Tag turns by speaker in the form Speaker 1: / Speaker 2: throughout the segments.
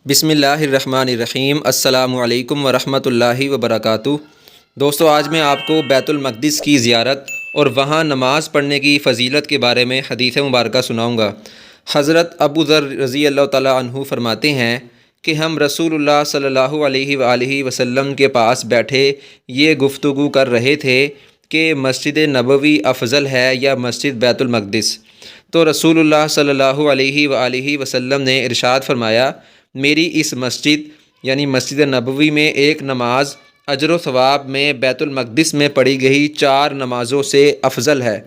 Speaker 1: بسم اللہ الرحمن الرحیم۔ السلام علیکم ورحمۃ اللہ وبرکاتہ۔ دوستو، آج میں آپ کو بیت المقدس کی زیارت اور وہاں نماز پڑھنے کی فضیلت کے بارے میں حدیث مبارکہ سناؤں گا۔ حضرت ابو ذر رضی اللہ تعالیٰ عنہ فرماتے ہیں کہ ہم رسول اللہ صلی اللہ علیہ وآلہ وسلم کے پاس بیٹھے یہ گفتگو کر رہے تھے کہ مسجد نبوی افضل ہے یا مسجد بیت المقدس؟ تو رسول اللہ صلی اللہ علیہ وآلہ وسلم نے ارشاد فرمایا، میری اس مسجد یعنی مسجد نبوی میں ایک نماز اجر و ثواب میں بیت المقدس میں پڑھی گئی 4 نمازوں سے افضل ہے،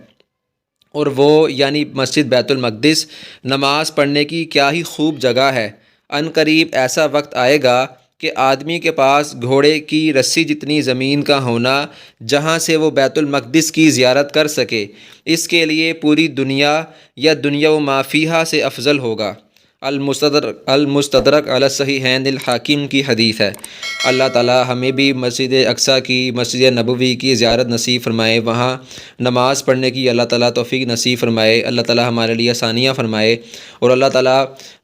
Speaker 1: اور وہ یعنی مسجد بیت المقدس نماز پڑھنے کی کیا ہی خوب جگہ ہے۔ ان قریب ایسا وقت آئے گا کہ آدمی کے پاس گھوڑے کی رسی جتنی زمین کا ہونا جہاں سے وہ بیت المقدس کی زیارت کر سکے، اس کے لیے پوری دنیا یا دنیا و ما فیہا سے افضل ہوگا۔ المستدرک علی الصحیحین الحاکم کی حدیث ہے۔ اللہ تعالی ہمیں بھی مسجد اقصیٰ کی، مسجد نبوی کی زیارت نصیب فرمائے، وہاں نماز پڑھنے کی اللہ تعالی توفیق نصیب فرمائے، اللہ تعالی ہمارے لیے آسانیاں فرمائے، اور اللہ تعالی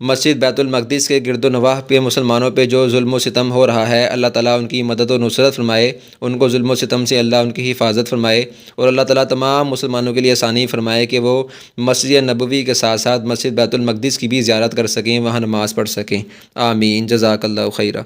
Speaker 1: مسجد بیت المقدس کے گرد و نواح پہ مسلمانوں پہ جو ظلم و ستم ہو رہا ہے، اللہ تعالی ان کی مدد و نصرت فرمائے، ان کو ظلم و ستم سے اللہ ان کی حفاظت فرمائے، اور اللہ تعالی تمام مسلمانوں کے لیے آسانی فرمائے کہ وہ مسجد نبوی کے ساتھ ساتھ مسجد بیت المقدس کی بھی زیارت کر سکیں، وہاں نماز پڑھ سکیں۔ آمین۔ جزاک اللہ خیرہ۔